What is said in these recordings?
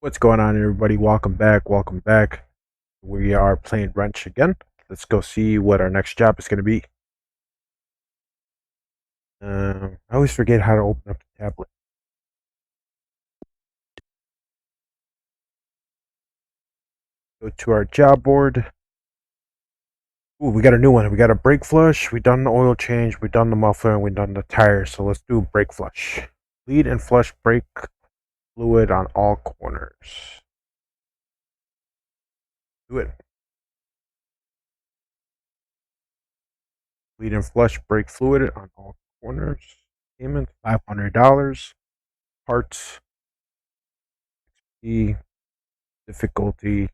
What's going on, everybody? Welcome back. Welcome back. We are playing wrench again. Let's go see what our next job is going to be. I always forget how to open up the tablet. Go to our job board. Ooh, we got a new one. We got a brake flush. We done the oil change. We done the muffler, and we done the tires. So let's do brake flush. Bleed and flush brake fluid on all corners. Do it. Bleed and flush brake fluid on all corners. Payment $500. Parts. The difficulty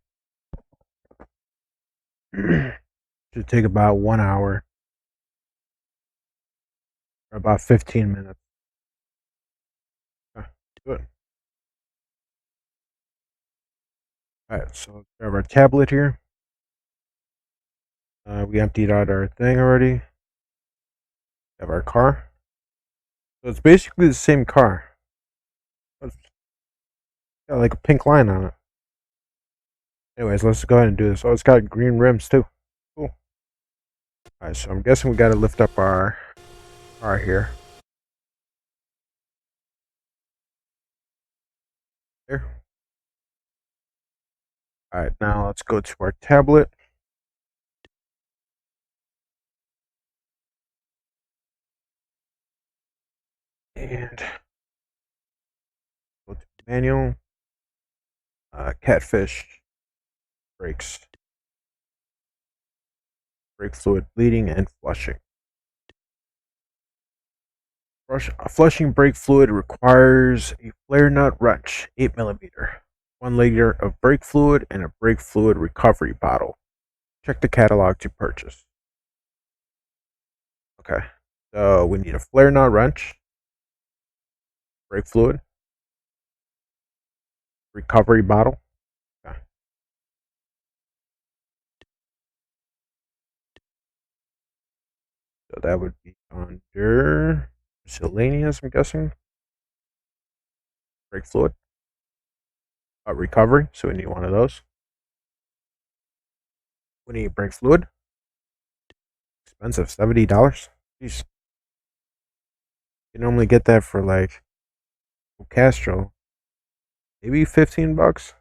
should take about 1 hour or about 15 minutes. Good. Alright, so we have our tablet here. We emptied out our thing already. We have our car. So it's basically the same car. It's got like a pink line on it. Anyways, let's go ahead and do this. Oh, it's got green rims too. Cool. Alright, so I'm guessing we gotta lift up our car here. There. Alright, now let's go to our tablet. And go to manual. Catfish. Brakes. Brake fluid bleeding and flushing. Flushing brake fluid requires a flare nut wrench, 8mm, 1 liter of brake fluid, and a brake fluid recovery bottle. Check the catalog to purchase. Okay, so we need a flare nut wrench, brake fluid, recovery bottle. Okay. So that would be under miscellaneous, I'm guessing. Brake fluid. Recovery, so we need one of those. We need brake fluid. Expensive, $70. Jeez. You normally get that for like Castro, maybe 15 bucks.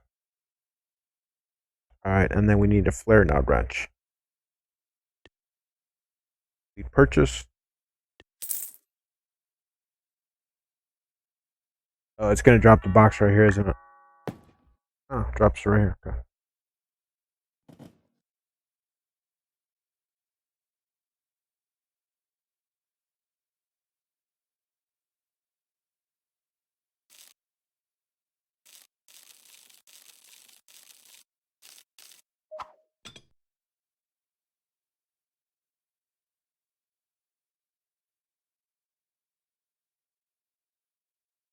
Alright, and then we need a flare nut wrench. We purchased. Oh, it's gonna drop the box right here, isn't it? Oh, it drops right here. Okay.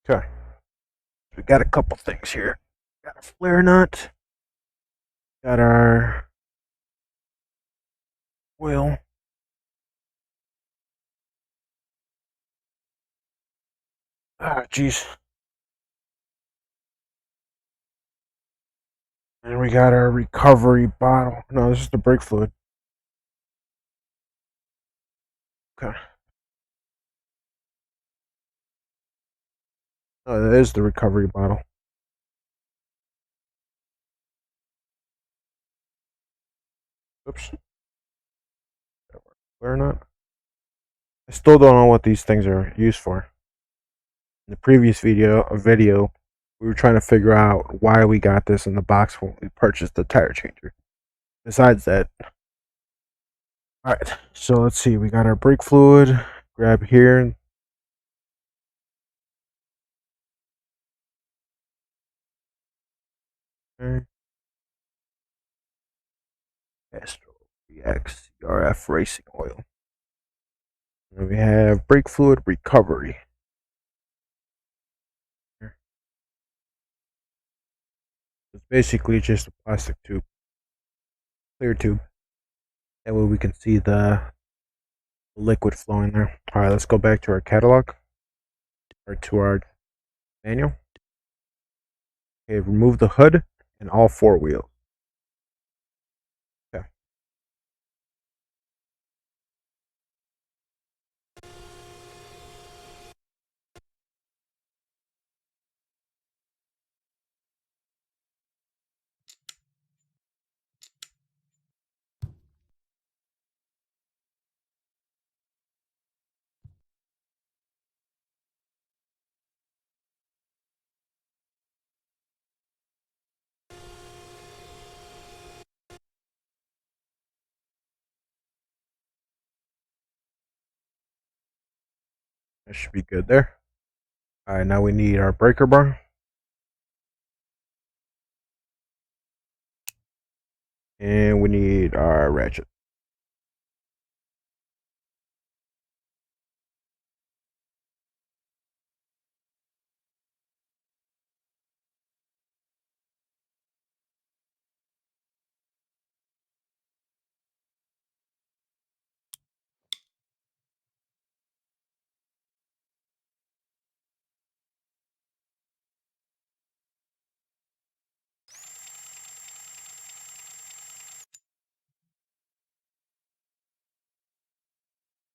Okay. We got a couple things here. Got a flare nut. Got our oil. Ah, jeez. And we got our recovery bottle. No, this is the brake fluid. Okay. Oh, that is the recovery bottle. Oops. Flare nut. I still don't know what these things are used for. In the previous video, we were trying to figure out why we got this in the box when we purchased the tire changer. Besides that, alright, so let's see, we got our brake fluid, grab here. Okay. Astro VX CRF racing oil. And we have brake fluid recovery. It's basically just a plastic tube, clear tube. That way we can see the liquid flowing there. Alright, let's go back to our catalog, or to our manual. Okay, remove the hood and all four wheels. Okay. That should be good there. Alright, now we need our breaker bar. And we need our ratchet.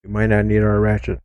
We might not need our ratchet.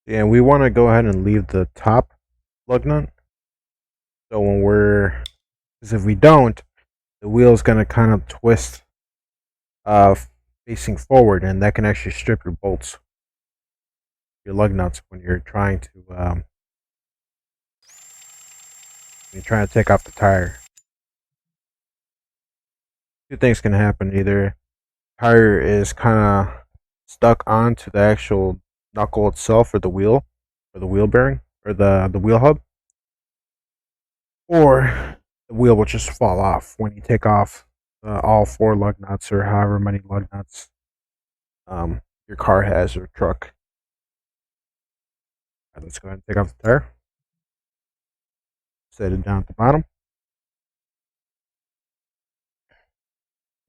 And we want to go ahead and leave the top lug nut. So when we're, because if we don't, the wheel's going to kind of twist uh, facing forward, and that can actually strip your bolts, your lug nuts, when you're trying to take off the tire. Two things can happen: either tire is kind of stuck onto the actual knuckle itself, or the wheel, or the wheel bearing, or the wheel hub, or the wheel will just fall off when you take off all four lug nuts, or however many lug nuts your car has or truck. Right, let's go ahead and take off the tire. Set it down at the bottom.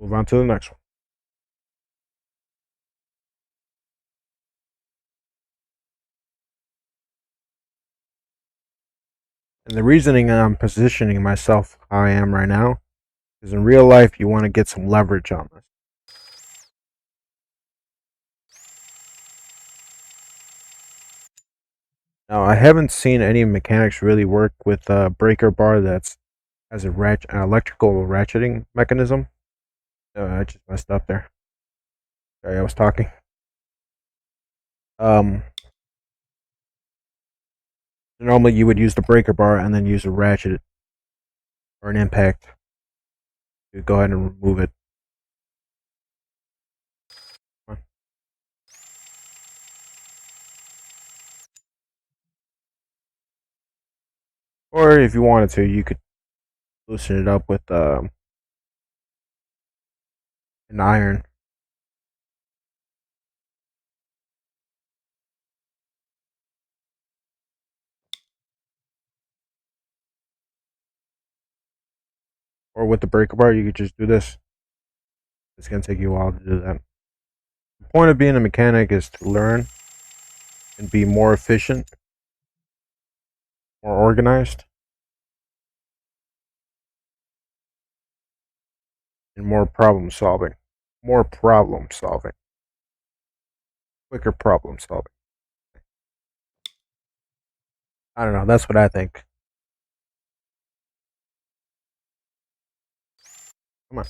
Move on to the next one. And the reasoning I'm positioning myself how I am right now is, in real life, you want to get some leverage on this. Now, I haven't seen any mechanics really work with a breaker bar that's has a an electrical ratcheting mechanism. I just messed up there. Sorry, I was talking. Um, Normally you would use the breaker bar and then use a ratchet or an impact to go ahead and remove it. Or if you wanted to, you could loosen it up with an iron. Or with the breaker bar, you could just do this. It's going to take you a while to do that. The point of being a mechanic is to learn and be more efficient, more organized, and more problem solving. More problem solving. Quicker problem solving. I don't know. That's what I think. Come on.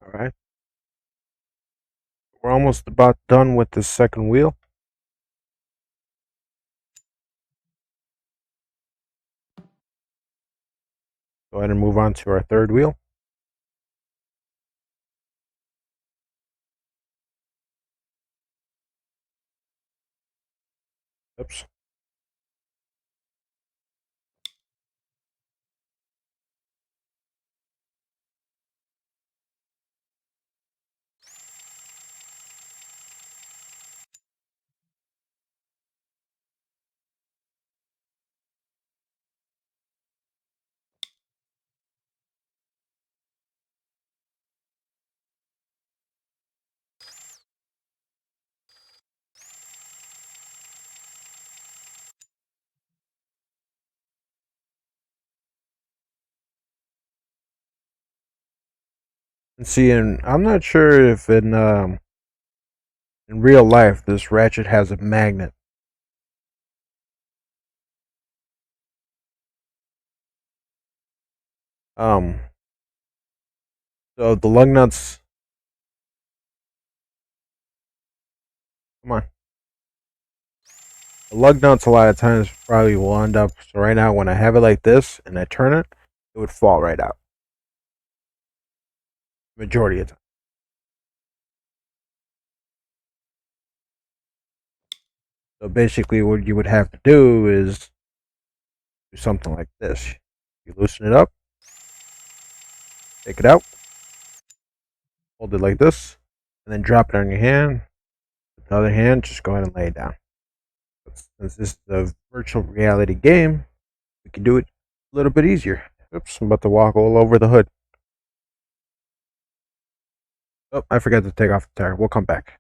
All right. We're almost about done with the second wheel. Go ahead and move on to our third wheel. Oops. And see, and I'm not sure if in real life this ratchet has a magnet. Um, so the lug nuts. Come on. The lug nuts a lot of times probably will end up. So right now, when I have it like this and I turn it, it would fall right out. Majority of the time. So basically, what you would have to do is do something like this. You loosen it up, take it out, hold it like this, and then drop it on your hand. With the other hand, just go ahead and lay it down. Since this is a virtual reality game, we can do it a little bit easier. Oops, I'm about to walk all over the hood. Oh, I forgot to take off the tire. We'll come back.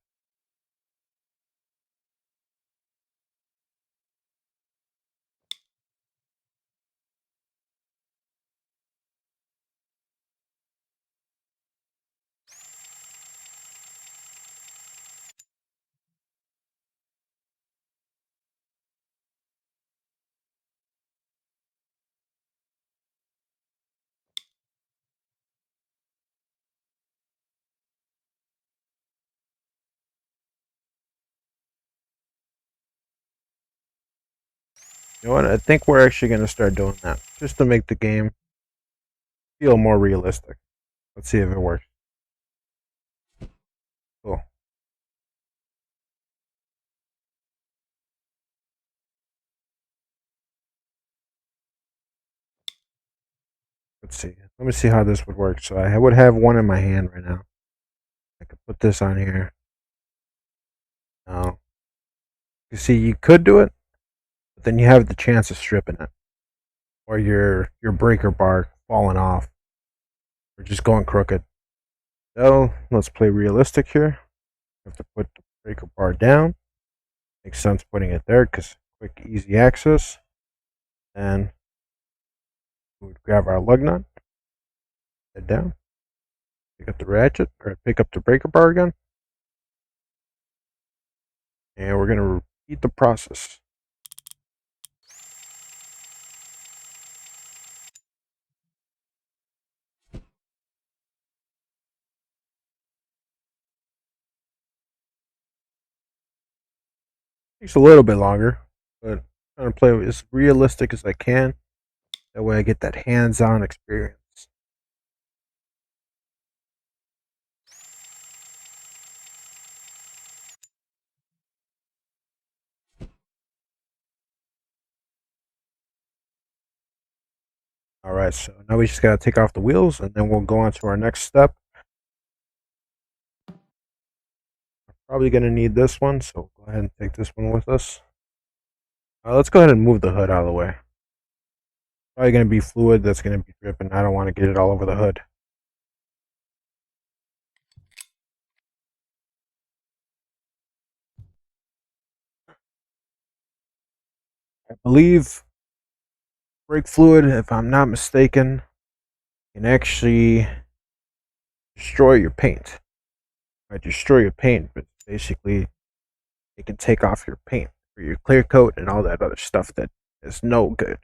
You know what? I think we're actually going to start doing that just to make the game feel more realistic. Let's see if it works. Cool. Let's see. Let me see how this would work. So I would have one in my hand right now. I could put this on here. Now, you see, you could do it, but then you have the chance of stripping it, or your breaker bar falling off, or just going crooked. So let's play realistic here. Have to put the breaker bar down. Makes sense putting it there because quick, easy access. And we would grab our lug nut, head down, pick up the ratchet, or pick up the breaker bar again, and we're gonna repeat the process. Takes a little bit longer, but I'm trying to play as realistic as I can. That way I get that hands-on experience. Alright, so now we just gotta take off the wheels and then we'll go on to our next step. Probably gonna need this one, so go ahead and take this one with us. Let's go ahead and move the hood out of the way. Probably gonna be fluid that's gonna be dripping. I don't want to get it all over the hood. I believe brake fluid, if I'm not mistaken, can actually destroy your paint. Right, destroy your paint, but basically it can take off your paint for your clear coat and all that other stuff that is no good.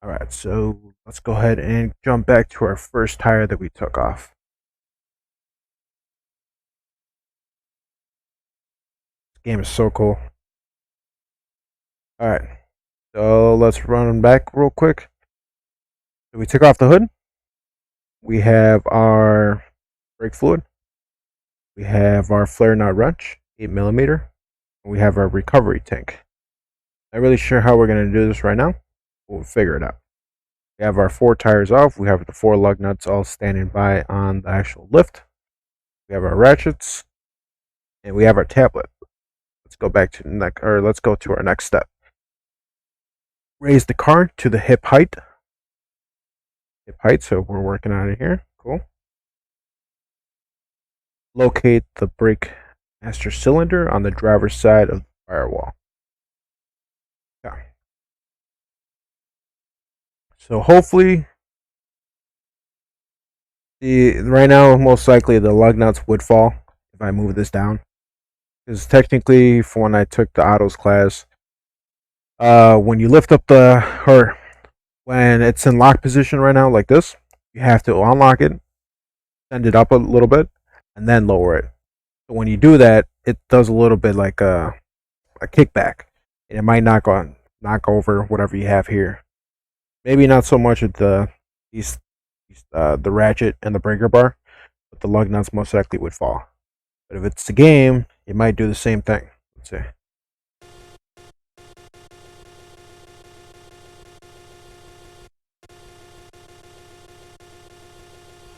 Alright, so let's go ahead and jump back to our first tire that we took off. game is so cool. Alright, so let's run back real quick. So we took off the hood. We have our brake fluid. We have our flare nut wrench, 8mm. And we have our recovery tank. Not really sure how we're going to do this right now. We'll figure it out. We have our 4 tires off. We have the 4 lug nuts all standing by on the actual lift. We have our ratchets. And we have our tablet. Let's go back to the next, or let's go to our next step. Raise the car to the hip height. So we're working on it here. Cool. Locate the brake master cylinder on the driver's side of the firewall. Okay. So hopefully, right now most likely the lug nuts would fall if I move this down, because technically, for when I took the autos class, when you lift up or when it's in lock position right now like this, you have to unlock it, send it up a little bit, and then lower it. So when you do that, it does a little bit like a kickback, and it might knock over whatever you have here. Maybe not so much with the ratchet and the breaker bar, but the lug nuts most likely would fall. But if it's the game, it might do the same thing. Let's see.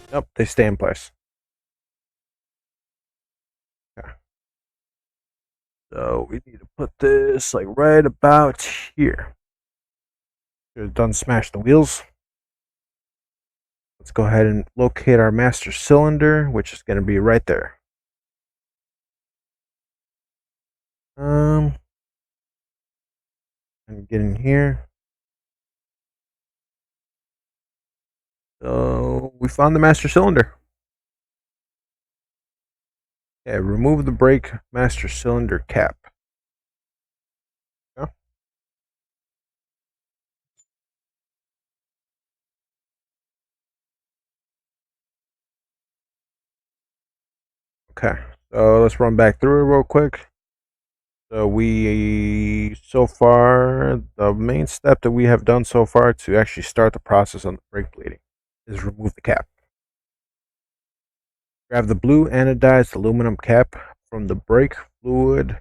Nope, they stay in place. Okay. So we need to put this like right about here. Should have done smash the wheels. Let's go ahead and locate our master cylinder, which is going to be right there. And get in here. So we found the master cylinder. Okay, remove the brake master cylinder cap. Yeah. Okay, so let's run back through it real quick. So far, the main step that we have done so far to actually start the process on the brake bleeding is remove the cap. Grab the blue anodized aluminum cap from the brake fluid.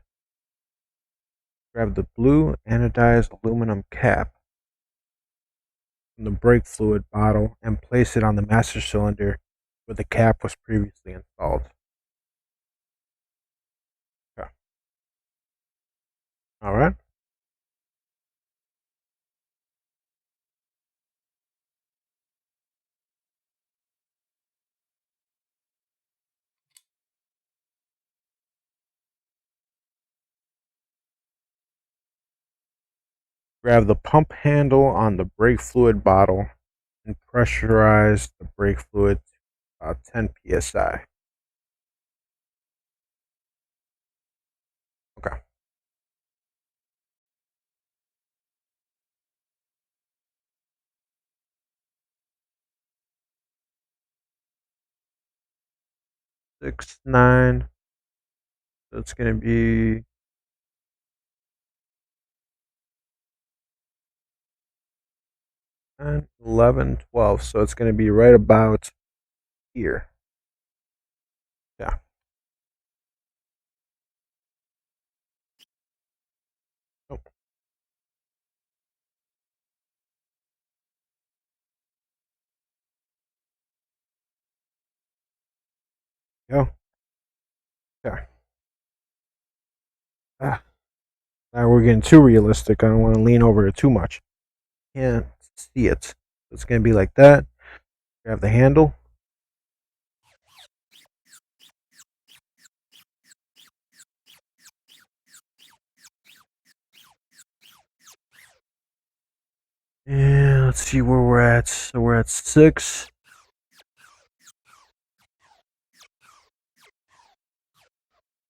Grab the blue anodized aluminum cap from the brake fluid bottle and place it on the master cylinder where the cap was previously installed. Okay. All right. Grab the pump handle on the brake fluid bottle and pressurize the brake fluid to about 10 psi. Okay. Six, 9. So it's going to be 10, 11, 12. So it's going to be right about here. Yeah. Oh. Go. Okay. Ah, now we're getting too realistic. I don't want to lean over it too much. Can't see it. It's going to be like that. Grab the handle. And let's see where we're at. So we're at 6.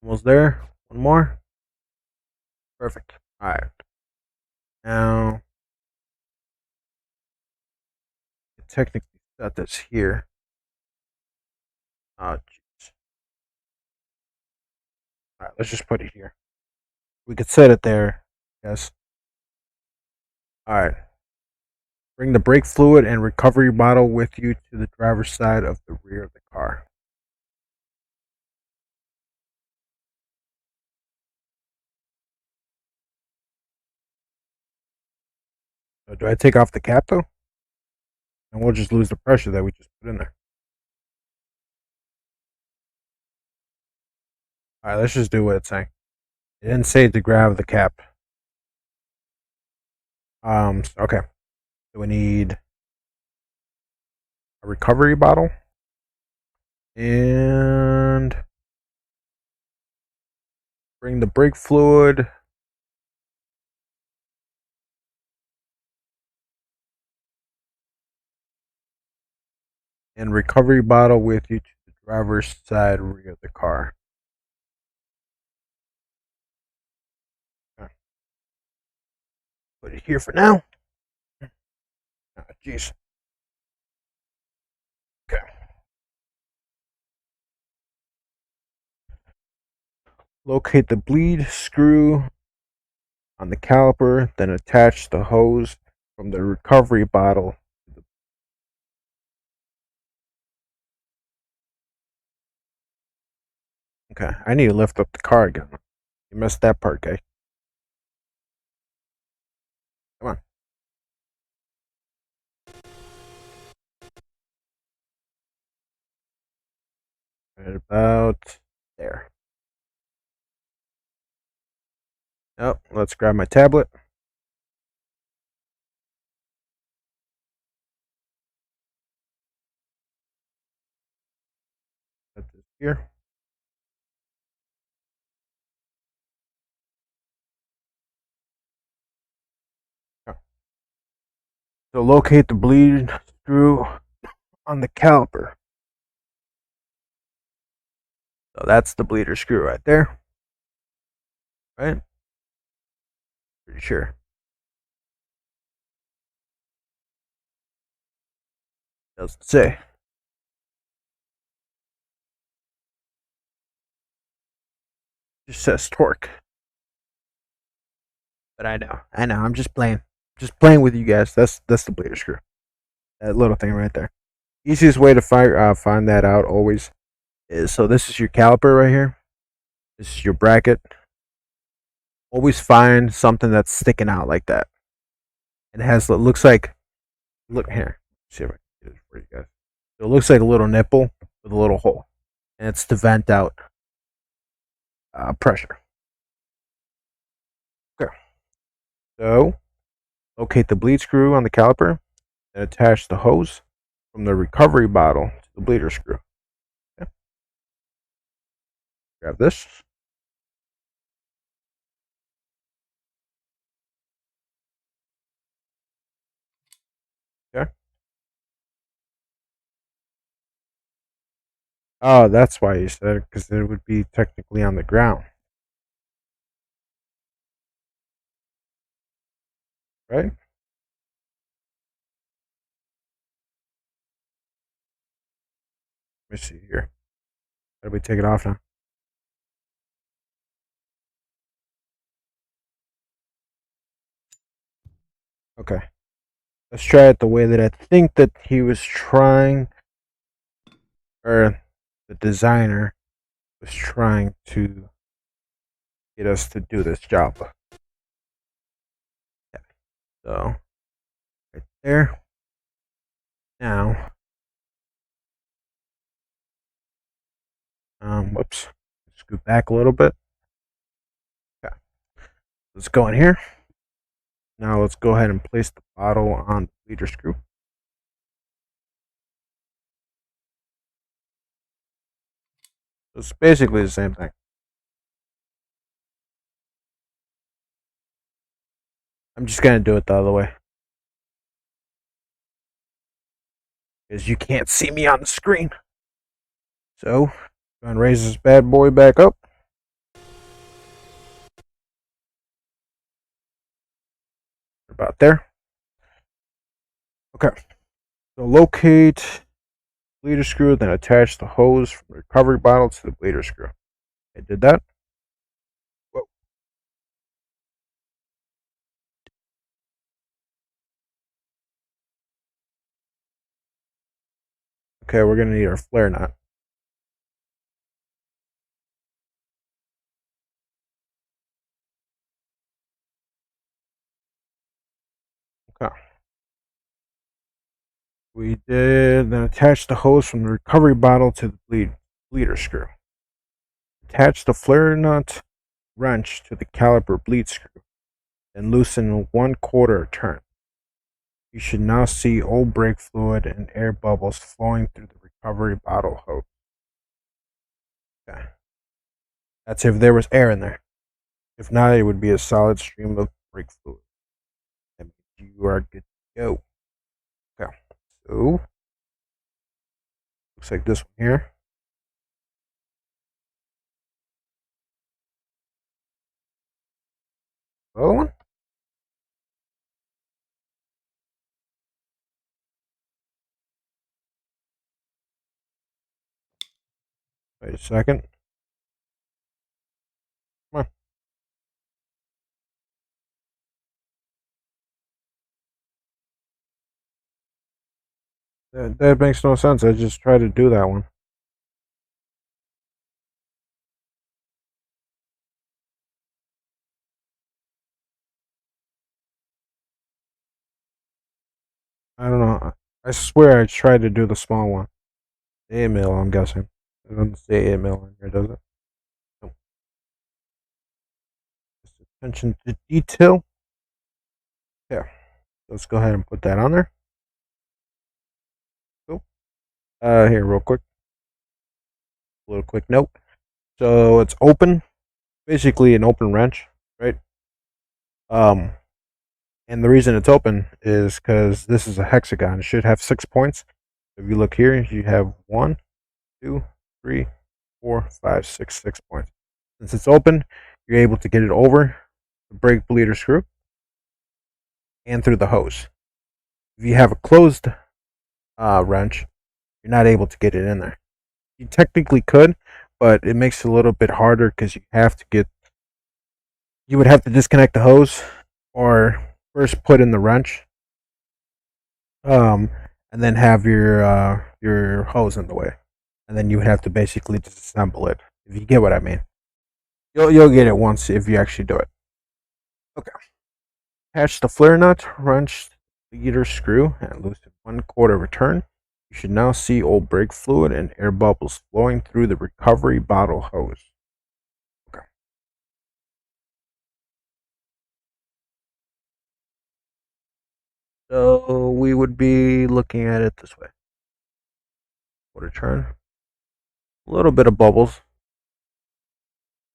Almost there. One more. Perfect. All right. Now, I technically set this here. Oh, jeez. All right, let's just put it here. We could set it there. Yes. All right. Bring the brake fluid and recovery bottle with you to the driver's side of the rear of the car. So do I take off the cap though? And we'll just lose the pressure that we just put in there. All right, let's just do what it's saying. It didn't say to grab the cap. Okay. So we need a recovery bottle and bring the brake fluid and recovery bottle with you to the driver's side rear of the car. Okay. Put it here for now. Oh, jeez. Okay. Locate the bleed screw on the caliper, then attach the hose from the recovery bottle. Okay, I need to lift up the car again. You missed that part, guy. Come on. Right about there. Oh, let's grab my tablet. Put this here. So locate the bleed screw on the caliper. So that's the bleeder screw right there. Right? Pretty sure. Doesn't say. Just says torque. But I know. I'm just playing. Just playing with you guys. That's the bleeder screw. That little thing right there. Easiest way to find that out always is, so this is your caliper right here. This is your bracket. Always find something that's sticking out like that. It has, it looks like, look here. Let's see if I can get it for you guys. So it looks like a little nipple with a little hole, and it's to vent out pressure. Okay. So locate the bleed screw on the caliper and attach the hose from the recovery bottle to the bleeder screw. Okay. Grab this. Okay. Oh, that's why you said it, because it would be technically on the ground, right? Let me see here. How do we take it off now? Okay. Let's try it the way that I think that he was trying, or the designer was trying to get us to do this job. Yeah. So, right there. Now, whoops. Scoot back a little bit. Okay. Let's go in here. Now let's go ahead and place the bottle on the bleeder screw. It's basically the same thing. I'm just gonna do it the other way, because you can't see me on the screen. So, go and raise this bad boy back up. About there. Okay. So locate bleeder screw, then attach the hose from the recovery bottle to the bleeder screw. I did that. Whoa. Okay, we're going to need our flare nut. Okay. We did then attach the hose from the recovery bottle to the bleeder screw. Attach the flare nut wrench to the caliper bleed screw and loosen 1/4 turn. You should now see old brake fluid and air bubbles flowing through the recovery bottle hose. Okay. That's if there was air in there. If not, it would be a solid stream of brake fluid. That means you are good to go. Okay. So, looks like this one here. Other one? Wait a second. Come on. That makes no sense. I just tried to do that one. I don't know. I swear I tried to do the small one. A-mail, I'm guessing. It doesn't say A-mail on here, does it? No. Just attention to detail. Yeah. Let's go ahead and put that on there. Cool. Here, real quick. A little quick note. So it's open, basically an open wrench, right? Um, and the reason it's open is because this is a hexagon. It should have 6 points. If you look here, you have 1, 2, 3, 4, 5, 6, 6 points. Since it's open, you're able to get it over the brake bleeder screw and through the hose. If you have a closed wrench, you're not able to get it in there. You technically could, but it makes it a little bit harder because you would have to disconnect the hose or first put in the wrench, um, and then have your hose in the way, and then you would have to basically disassemble it. If you get what I mean, you'll get it once if you actually do it. Okay. Attach the flare nut, wrench the leader screw, and loosen 1/4 return. You should now see old brake fluid and air bubbles flowing through the recovery bottle hose. Okay. So we would be looking at it this way. Quarter turn. A little bit of bubbles.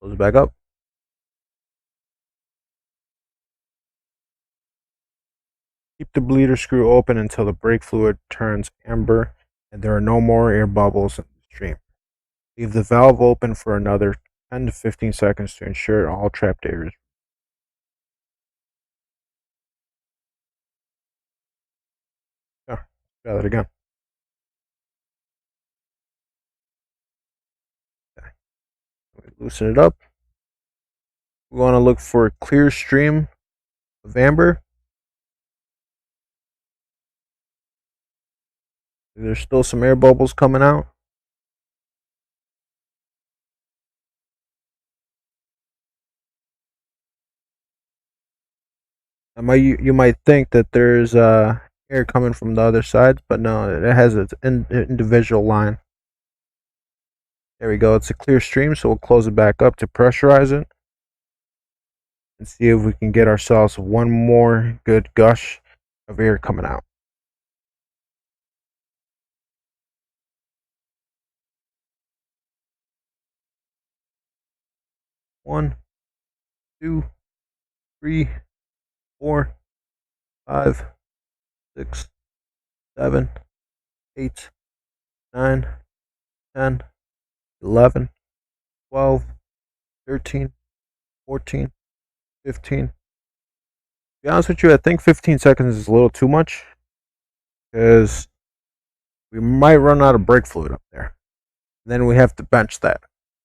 Close it back up. Keep the bleeder screw open until the brake fluid turns amber and there are no more air bubbles in the stream. Leave the valve open for another 10 to 15 seconds to ensure all trapped air is. Oh, try that again. Okay. Loosen it up. We want to look for a clear stream of amber. There's still some air bubbles coming out. You might think that there's air coming from the other side, but no, it has its individual line. There we go. It's a clear stream, so we'll close it back up to pressurize it and see if we can get ourselves one more good gush of air coming out. One, two, three, 4, 5, 6, 7, 8, 9, 10, 11, 12, 13, 14, 15. To be honest with you, I think 15 seconds is a little too much because we might run out of brake fluid up there. Then we have to bench that.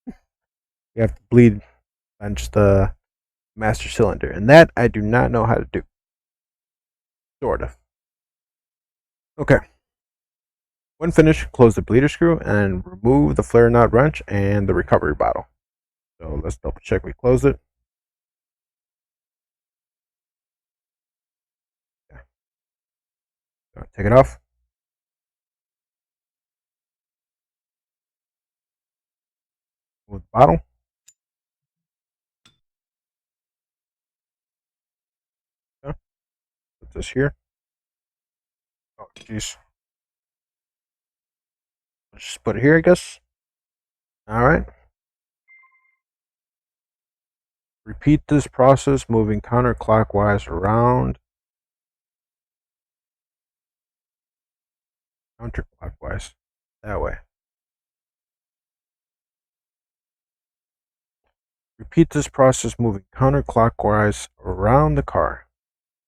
We have to bleed bench the master cylinder. And that I do not know how to do. Sort of. Okay. When finished, close the bleeder screw and remove the flare nut wrench and the recovery bottle. So let's double check we close it. Yeah. So take it off. With the bottle. Yeah. Put this here. Oh, jeez. Just put it here, I guess. All right. Repeat this process, moving counterclockwise around. Counterclockwise. That way. Repeat this process, moving counterclockwise around the car.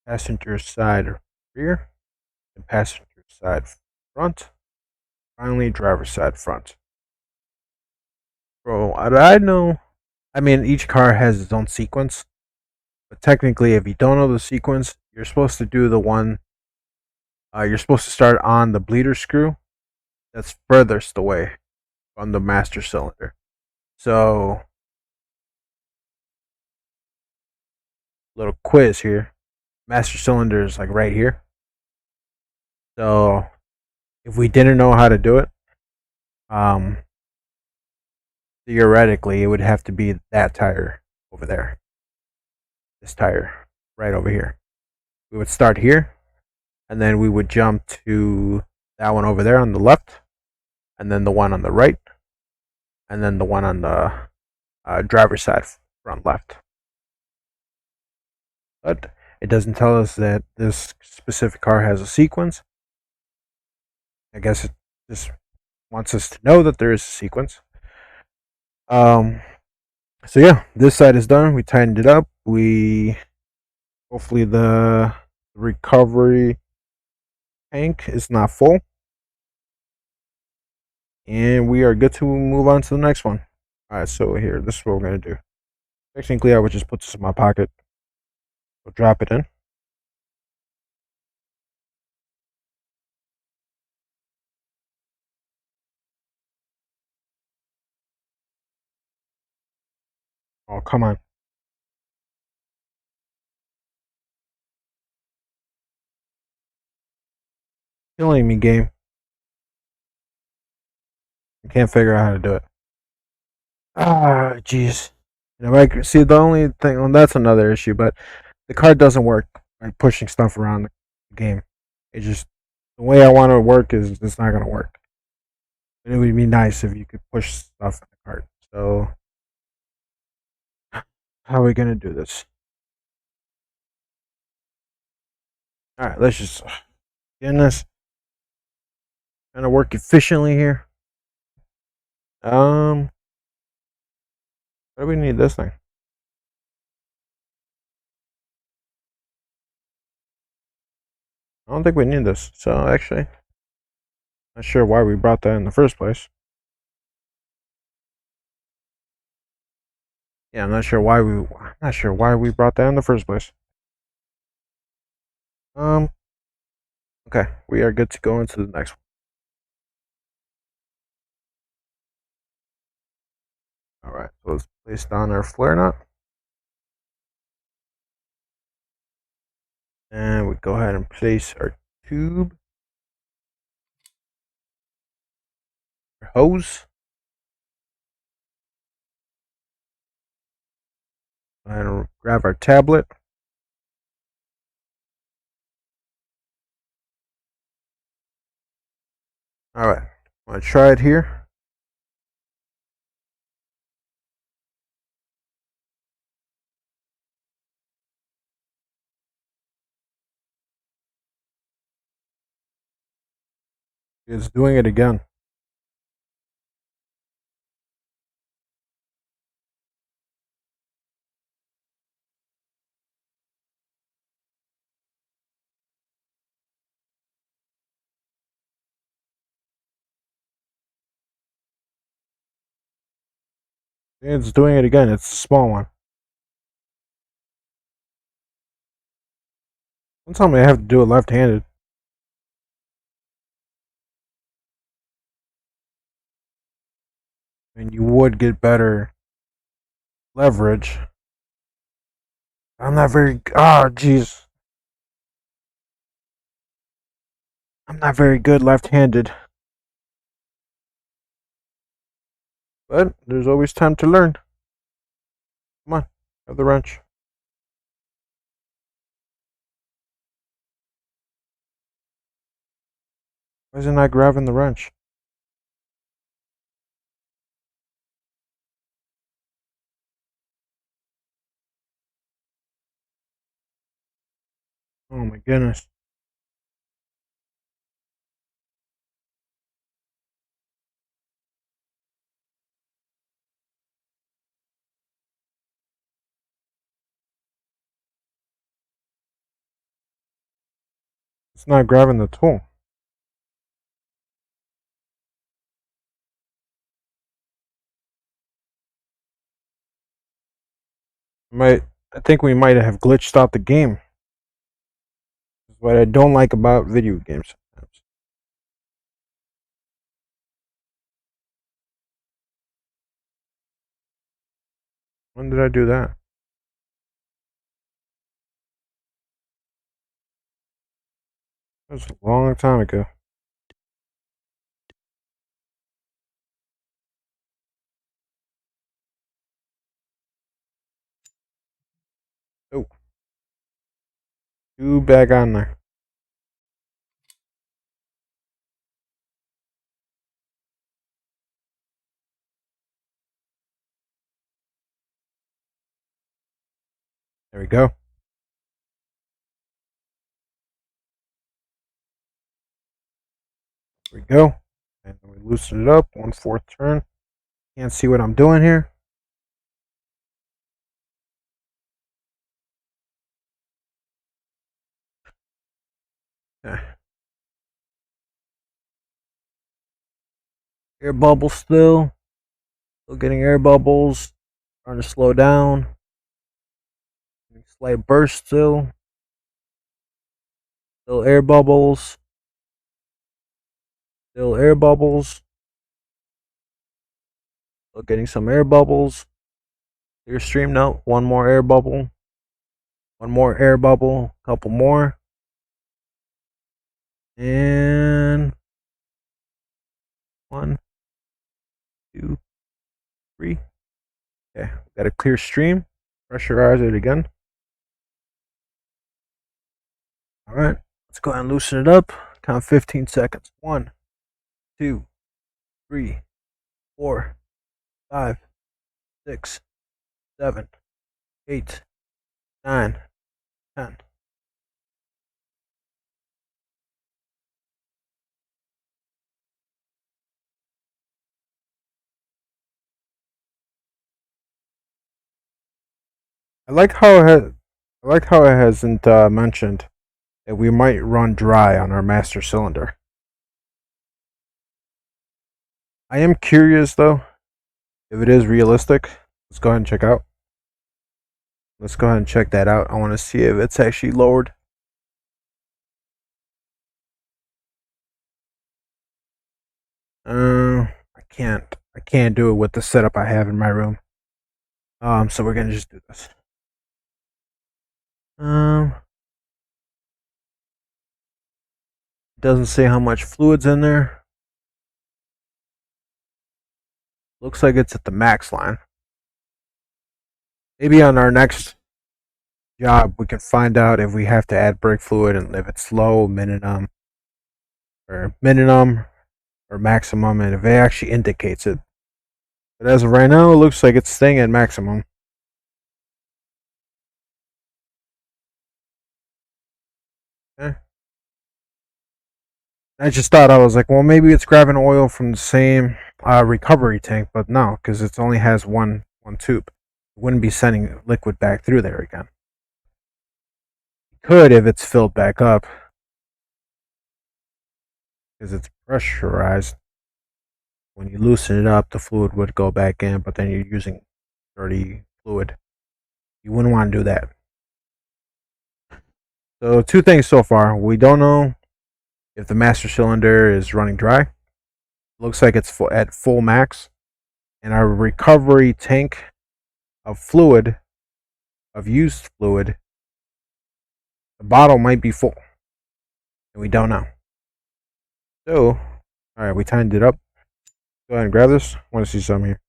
Passenger side rear, and passenger side front. Finally, driver side front. Bro, I know. I mean, each car has its own sequence. But technically, if you don't know the sequence, you're supposed to do the one. You're supposed to start on the bleeder screw that's furthest away on the master cylinder. So, little quiz here. Master cylinder is like right here. So, if we didn't know how to do it, um, theoretically, it would have to be that tire over there. This tire right over here. We would start here, and then we would jump to that one over there on the left, and then the one on the right, and then the one on the driver's side front left. But it doesn't tell us that this specific car has a sequence. I guess it just wants us to know that there is a sequence. Um, so yeah, this side is done. We tightened it up. We hopefully the recovery tank is not full, and we are good to move on to the next one. All right, so here, this is what we're gonna do. Technically, I would just put this in my pocket. We'll drop it in. Oh, come on. Killing me, game. I can't figure out how to do it. Ah, jeez. You know, like, see, the only thing, well, that's another issue, but the card doesn't work like pushing stuff around the game. It just, the way I want it to work is it's not going to work. And it would be nice if you could push stuff in the cart. So, how are we going to do this? All right, let's just get in this. Trying to work efficiently here. Um, why do we need this thing? I don't think we need this. So, actually, not sure why we brought that in the first place. Yeah, not sure why we brought that in the first place. Um, okay, we are good to go into the next one. All right, so let's place down our flare nut, and we go ahead and place our tube, our hose. Go ahead and grab our tablet. All right, I'm gonna try it here. It's doing it again. It's doing it again. It's a small one. Don't tell me I have to do it left-handed. and you would get better leverage. I'm not very. Oh, jeez. I'm not very good left-handed. But there's always time to learn. Come on, have the wrench. Why is it not grabbing the wrench? Oh my goodness. It's not grabbing the tool. Might I think we might have glitched out the game. That's what I don't like about video games sometimes. When did I do that? That was a long time ago. Oh, two back on there. There we go. There we go. And then we loosen it up. 1/4 turn. Can't see what I'm doing here. Air bubbles still. Still getting air bubbles. Trying to slow down. Slight burst still. Still air bubbles. Still air bubbles. Still getting some air bubbles. Clear stream now. One more air bubble. One more air bubble. Couple more. And 1, 2, 3. Okay, got a clear stream. Pressurize it again. All right, let's go ahead and loosen it up. Count 15 seconds. 1, 2, 3, 4, 5, 6, 7, 8, 9, 10. I like how it hasn't mentioned that we might run dry on our master cylinder. I am curious though if it is realistic. Let's go ahead and check out. Let's go ahead and check that out. I want to see if it's actually lowered. I can't do it with the setup I have in my room. So we're gonna just do this. Doesn't say how much fluid's in there. Looks like it's at the max line. Maybe on our next job we can find out if we have to add brake fluid and if it's low, minimum, or maximum, and if it actually indicates it. But as of right now, it looks like it's staying at maximum. Okay. I just thought, I was like, well, maybe it's grabbing oil from the same recovery tank, but no, because it only has one tube. It wouldn't be sending liquid back through there again. It could if it's filled back up, because it's pressurized. When you loosen it up, the fluid would go back in, but then you're using dirty fluid. You wouldn't want to do that. So 2 things so far. We don't know if the master cylinder is running dry. Looks like it's at full max. and our recovery tank of fluid, of used fluid, the bottle might be full, and we don't know. So, all right, we tightened it up. Go ahead and grab this. I want to see some here.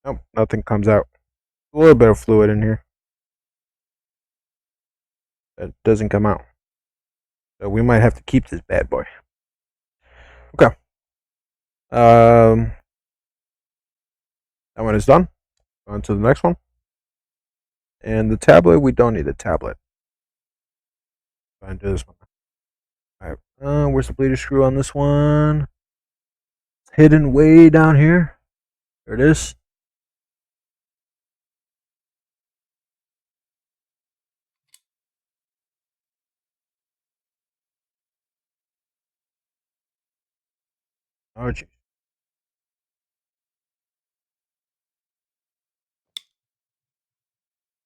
Nope, nothing comes out. A little bit of fluid in here that doesn't come out. So we might have to keep this bad boy. Okay. That one is done. On to the next one. And the tablet, we don't need a tablet. Go ahead and do this one. All right. Where's the bleeder screw on this one? It's hidden way down here. There it is. Oh, geez.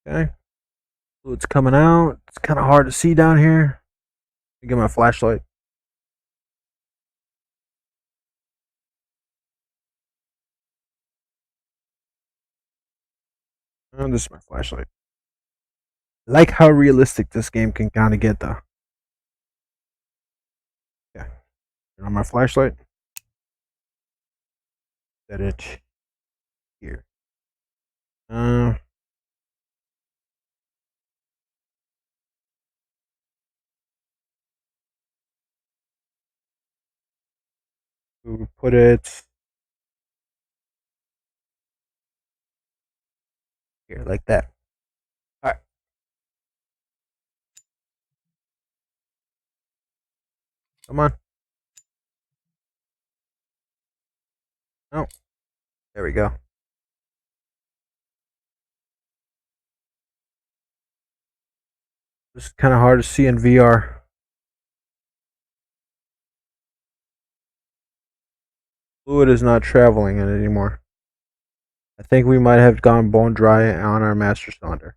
Okay. Fluid's coming out. It's kind of hard to see down here. Let me get my flashlight. Oh, this is my flashlight. I like how realistic this game can kind of get, though. Yeah. Turn on my flashlight. Set it here. Uh, we put it here, like that. All right. Come on. Oh, there we go. This is kind of hard to see in VR. Fluid is not traveling in it anymore. I think we might have gone bone dry on our master cylinder.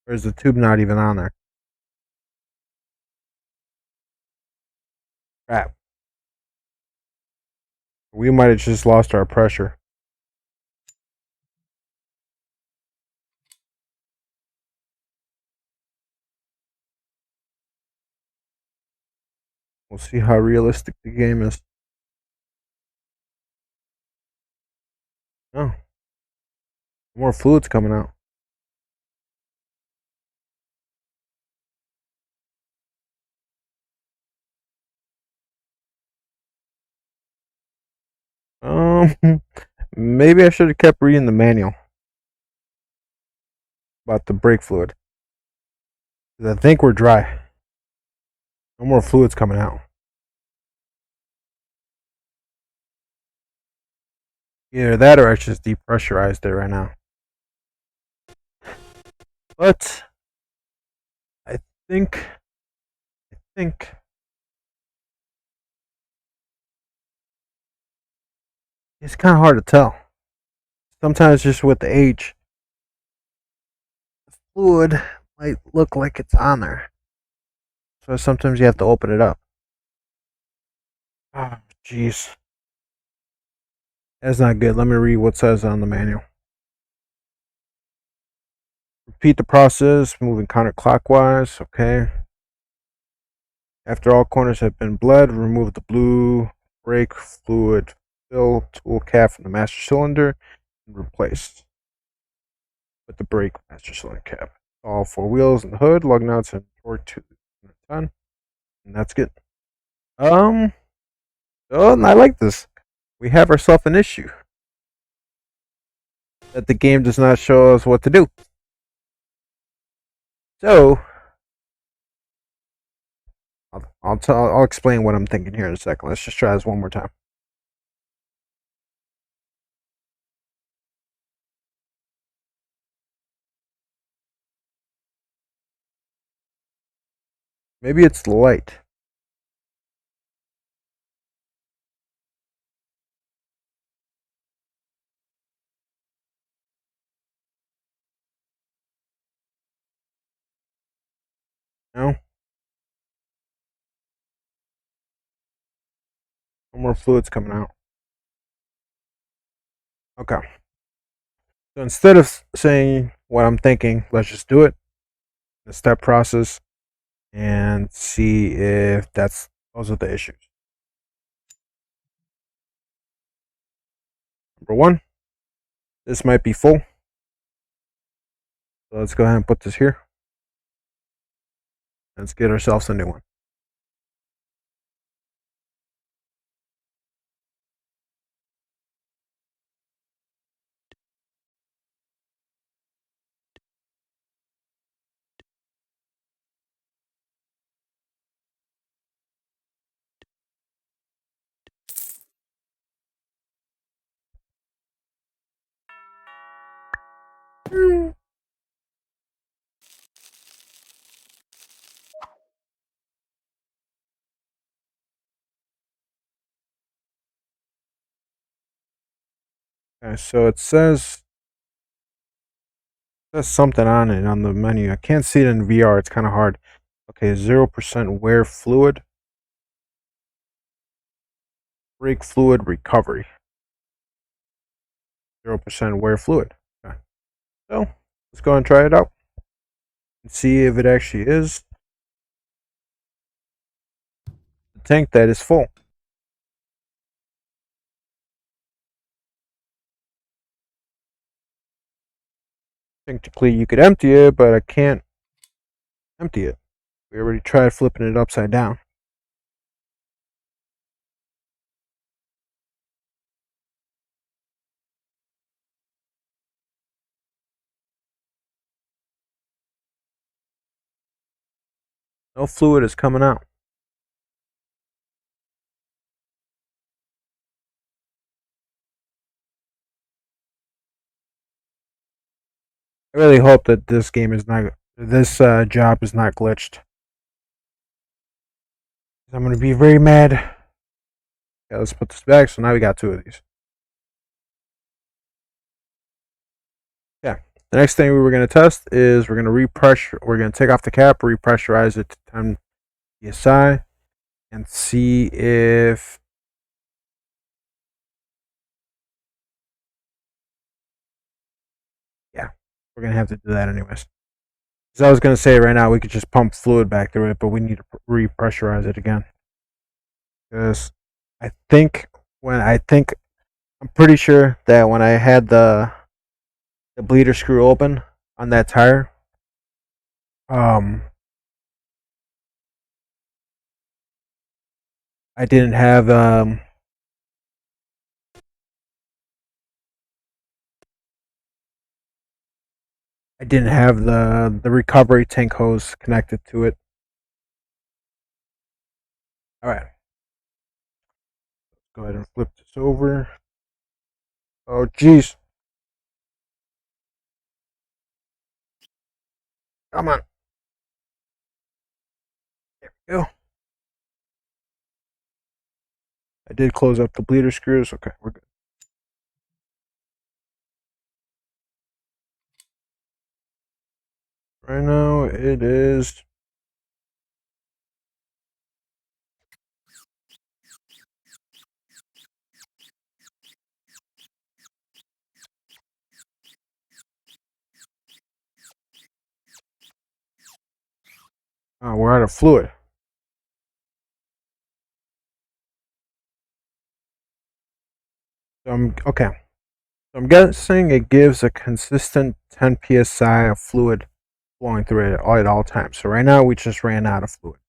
Or is the tube not even on there? Crap. We might have just lost our pressure. We'll see how realistic the game is. Oh, more fluid's coming out. Um, maybe I should have kept reading the manual about the brake fluid. 'Cause I think we're dry. No more fluids coming out. Either that or I just depressurized it right now. But I think, I think it's kind of hard to tell. Sometimes just with the age, the fluid might look like it's on there. So sometimes you have to open it up. Oh, jeez. That's not good. Let me read what says on the manual. Repeat the process, moving counterclockwise. Okay. After all corners have been bled, remove the blue brake fluid fill tool cap from the master cylinder and replace with the brake master cylinder cap. All four wheels and the hood, lug nuts, and torque to 10. And that's good. Um, oh, and I like this. We have ourselves an issue that the game does not show us what to do. So, I'll explain what I'm thinking here in a second. Let's just try this one more time. Maybe it's the light. No? No more fluids coming out. Okay. So instead of saying what I'm thinking, let's just do it. The step process and see if those are the issues. Number one, this might be full. So let's go ahead and put this here. Let's get ourselves a new one. Okay, so it says something on it on the menu. I can't see it in VR. It's kind of hard. Okay, 0% wear fluid, brake fluid recovery. 0% wear fluid. Okay. So let's go and try it out and see if it actually is the tank that is full. Technically, you could empty it, but I can't empty it. We already tried flipping it upside down. No fluid is coming out. I really hope that this job is not glitched. I'm gonna be very mad. Okay, let's put this back. So now we got two of these. Yeah. The next thing we were gonna test is we're gonna take off the cap, repressurize it to 10 psi, and see if yeah, we're gonna have to do that anyways. Because I was gonna say right now we could just pump fluid back through it, but we need to repressurize it again. Because I think I'm pretty sure that when I had the bleeder screw open on that tire, um, I didn't have the recovery tank hose connected to it. All right, go ahead and flip this over. Oh, jeez. Come on. There we go. I did close up the bleeder screws. Okay, we're good. Right now it is. We're out of fluid. So okay. So I'm guessing it gives a consistent 10 psi of fluid flowing through it at all times. So right now we just ran out of fluid.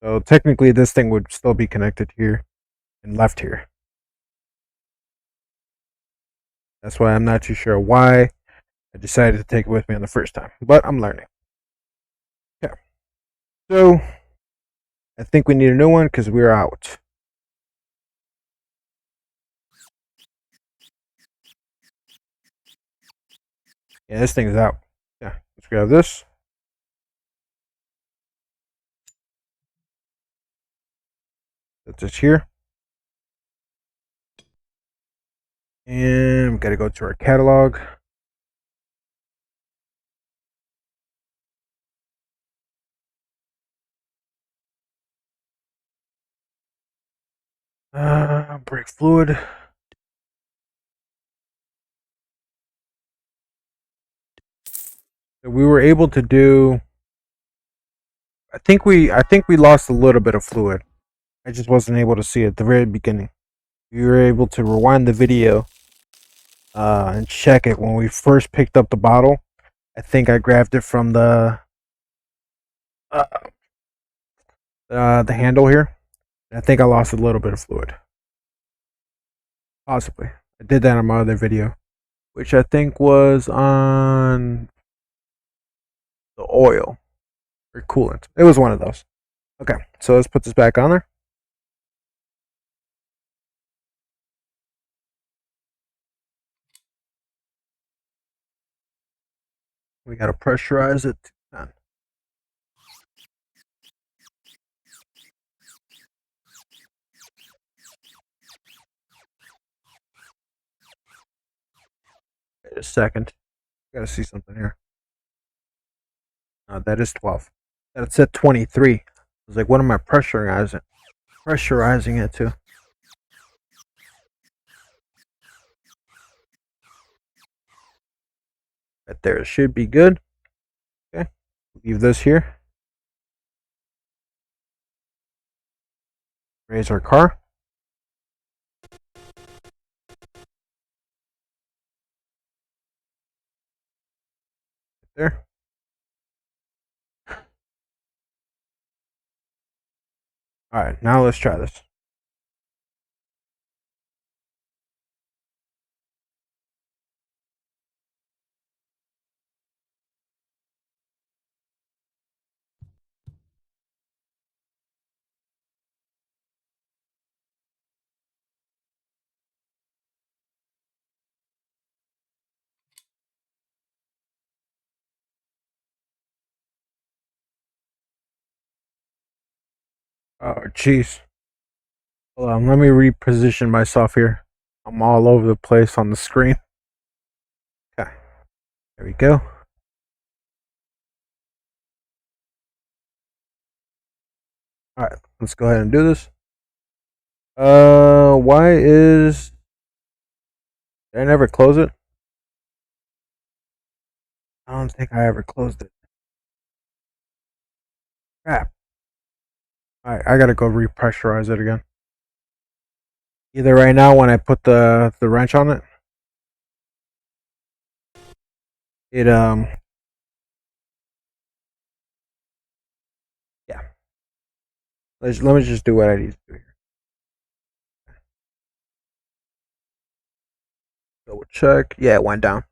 So technically this thing would still be connected here and left here. That's why I'm not too sure why I decided to take it with me on the first time. But I'm learning. Yeah. So I think we need a new one because we're out. Yeah, this thing's out. Yeah, let's grab this. That's just here. And we gotta go to our catalog. Brake fluid. We were able to do. I think we lost a little bit of fluid. I just wasn't able to see it at the very beginning. We were able to rewind the video and check it when we first picked up the bottle. I think I grabbed it from uh, the handle here. I think I lost a little bit of fluid. Possibly. I did that on my other video, which I think was on the oil or coolant. It was one of those. Okay, so let's put this back on there. We got to pressurize it to 10. Wait a second. I got to see something here. That is 12. That's at 23. I was like, what am I pressurizing? Pressurizing it to. Right there. It should be good. Okay. Leave this here. Raise our car. There. Alright, now let's try this. Oh, jeez. Hold on, let me reposition myself here. I'm all over the place on the screen. Okay, there we go. Alright, let's go ahead and do this. Why is... Did I never close it? I don't think I ever closed it. Crap. Alright, I gotta go repressurize it again. Either right now when I put the wrench on it, it yeah. Let me just do what I need to do here. Double check. Yeah, it went down.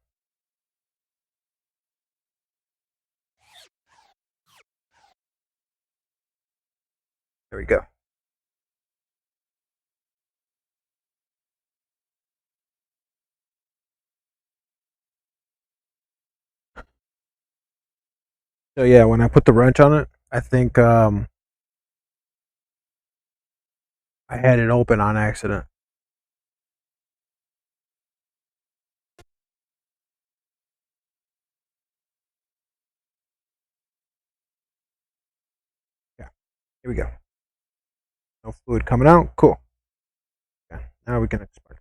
There we go. So yeah, when I put the wrench on it, I think I had it open on accident. Yeah, here we go. No fluid coming out. Cool. Okay, now we can expect.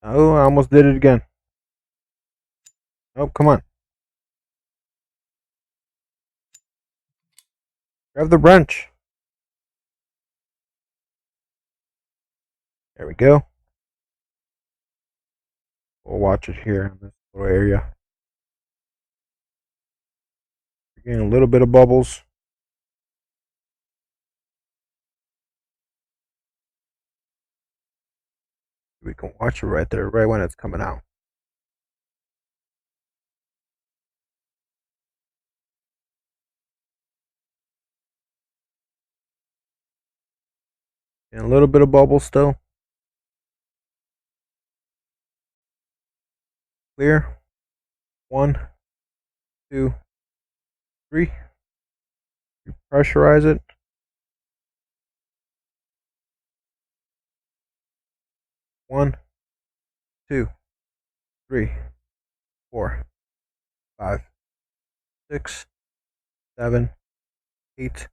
Oh, I almost did it again. Oh, come on. Grab the wrench. There we go. We'll watch it here in this little area. We're getting a little bit of bubbles. We can watch it right there, right when it's coming out. And a little bit of bubble still. Clear. 1, 2, 3. Pressurize it. 1, 2, 3, 4, 5, 6, 7, 8,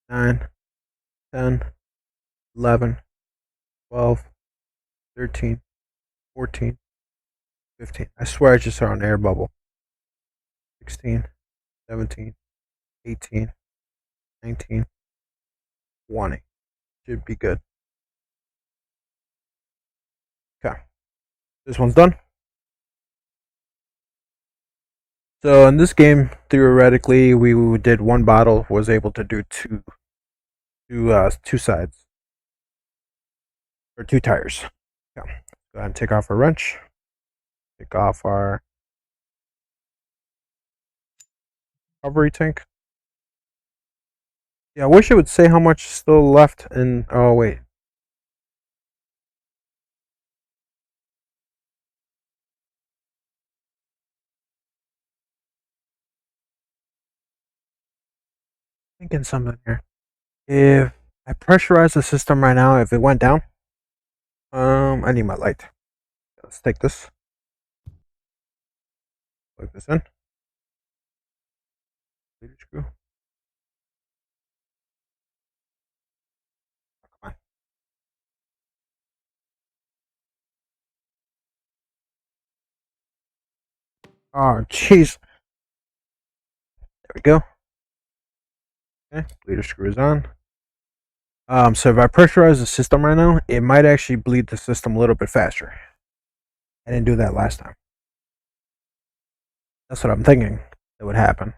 9, 10, 11, 12, 13, 14, 15. I swear I just saw an air bubble. 16, 17, 18, 19, 20. Should be good. Okay. This one's done. So in this game, theoretically, we did one bottle, was able to do two sides, or two tires. Okay. Go ahead and take off our wrench. Take off our recovery tank. Yeah, I wish it would say how much is still left in. Oh, wait. Thinking something here. If I pressurize the system right now, if it went down, I need my light. Let's take this. Plug this in. Leader screw. Come on. Oh, jeez. There we go. Okay, leader screw is on. So if I pressurize the system right now, it might actually bleed the system a little bit faster. I didn't do that last time. That's what I'm thinking that would happen.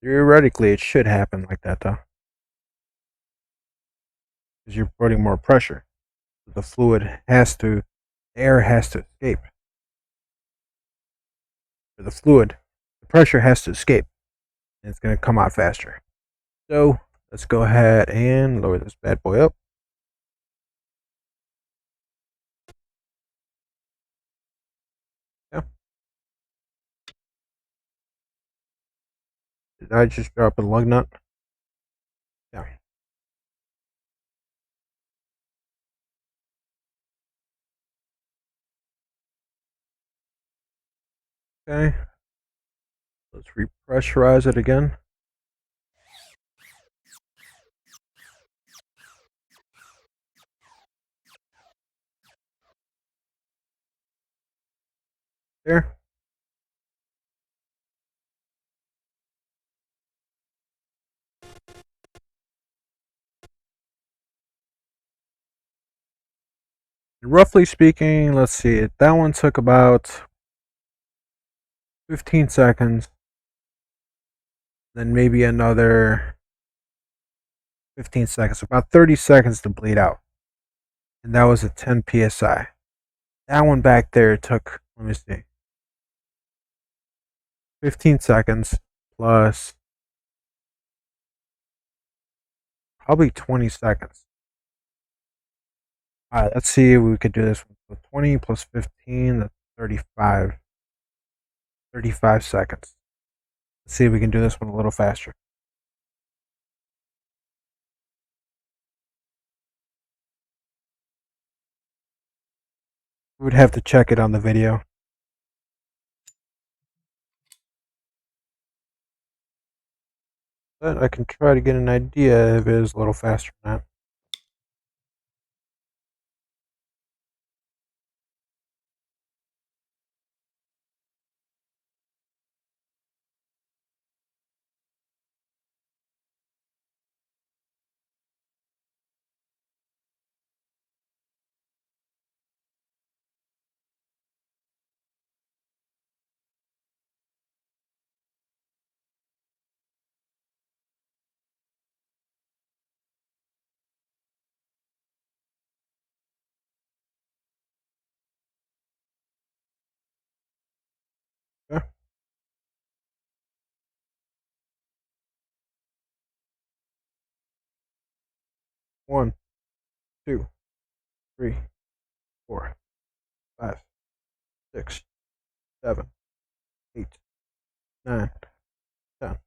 Theoretically, it should happen like that, though. Because you're putting more pressure. The fluid has to, air has to escape. For the fluid, the pressure has to escape. And it's going to come out faster. So let's go ahead and lower this bad boy up. Yeah. Did I just drop a lug nut? Yeah. Okay. Let's repressurize it again. There. Roughly speaking, let's see. That one took about 15 seconds. Then maybe another 15 seconds. About 30 seconds to bleed out. And that was at 10 psi. That one back there took, let me see, 15 seconds plus probably 20 seconds. All right, let's see if we could do this with 20 plus 15, that's 35. 35 seconds. Let's see if we can do this one a little faster. We would have to check it on the video. But I can try to get an idea if it is a little faster than that. Okay. 1, 2, 3, 4, 5, 6, 7, 8, 9, 10,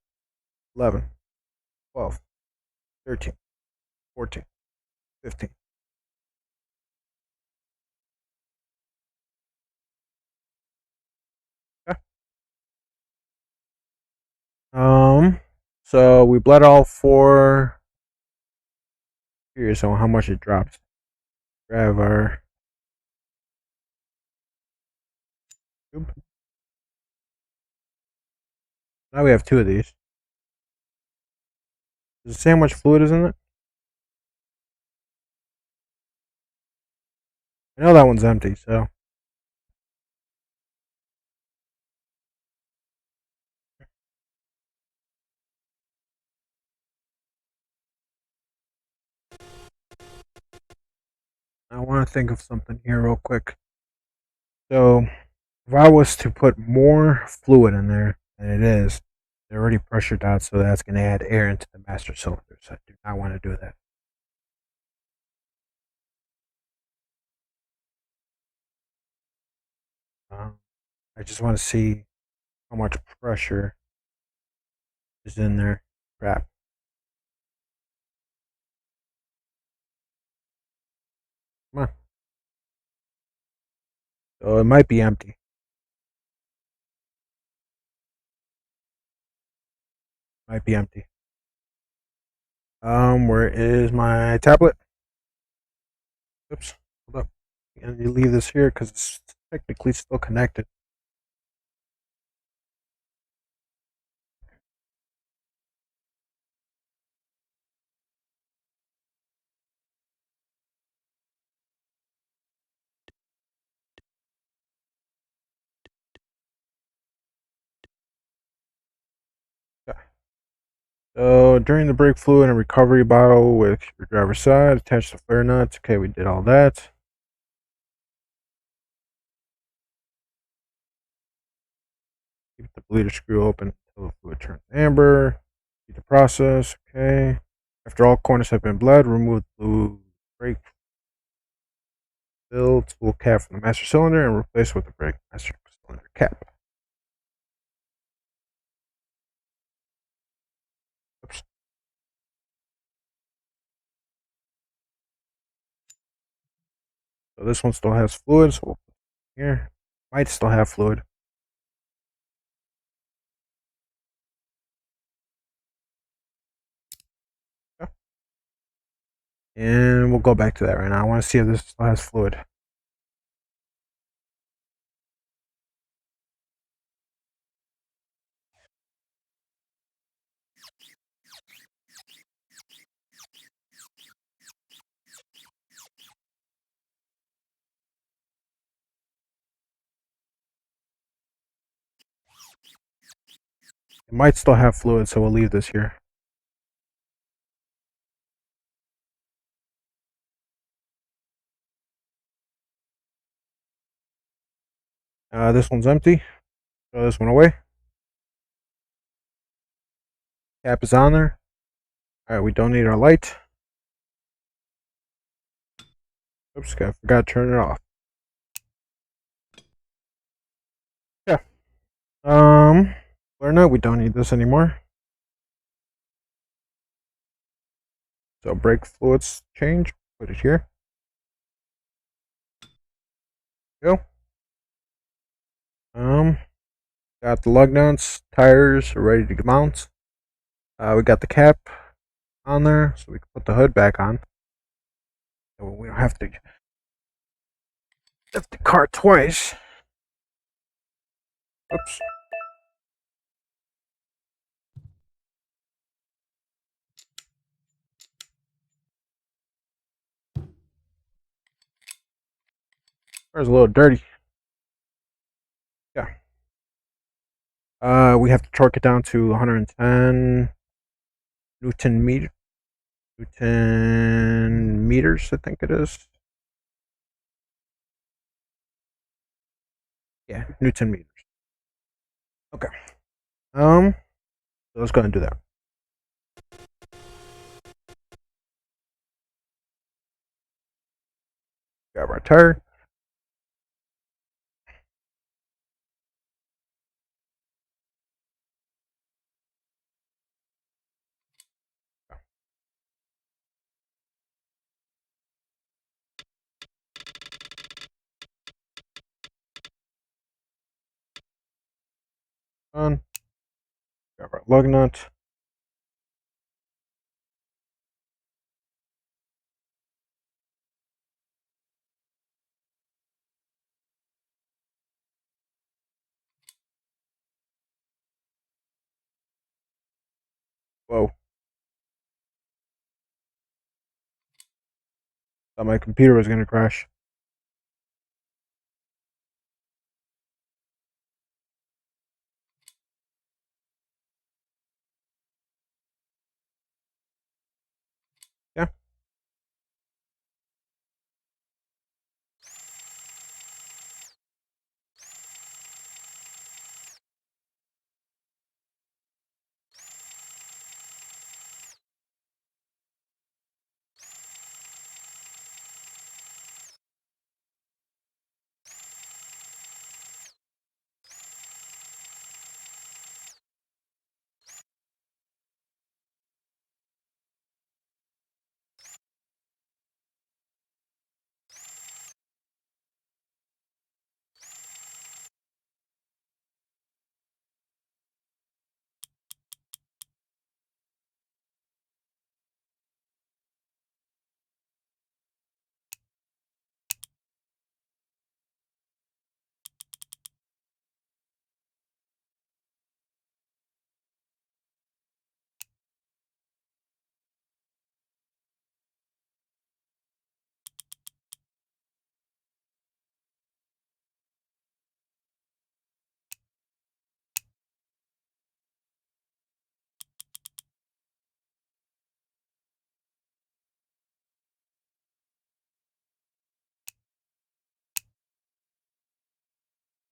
11, 12, 13, 14, 15. Okay. Um, so we bled all four. Curious on how much it drops. Grab our tube. Now we have two of these. Does it say how much fluid is in it? I know that one's empty, so I want to think of something here real quick. So if I was to put more fluid in there than it is, they're already pressured out, so that's going to add air into the master cylinder. So I do not want to do that. I just want to see how much pressure is in there. Crap. Come on. So it might be empty. Might be empty. Where is my tablet? Oops. Hold up. And you leave this here because it's technically still connected. Okay. So during the brake fluid and recovery bottle with your driver's side, attach the flare nuts. Okay, we did all that. Keep the bleeder screw open until the fluid turns amber. Repeat the process. Okay. After all corners have been bled, remove the blue brake fill tool cap from the master cylinder and replace with the brake master cylinder cap. Oops. So this one still has fluid, so we'll put it here. Might still have fluid. Okay. And we'll go back to that right now. I want to see if this still has fluid. It might still have fluid, so we'll leave this here. This one's empty. Throw this one away. Cap is on there. Alright, we don't need our light. Oops, I forgot to turn it off. Yeah. Or no, we don't need this anymore. So brake fluids change. Put it here. Go. Got the lug nuts, tires are ready to mount. We got the cap on there, so we can put the hood back on. So we don't have to lift the car twice. Oops. Car's a little dirty. Yeah. We have to torque it down to 110 Newton meters, I think it is. Yeah, Newton meters. Okay. So let's go and do that. Grab our tire. On. Grab our lug nut. Whoa. Thought my computer was going to crash. Yeah.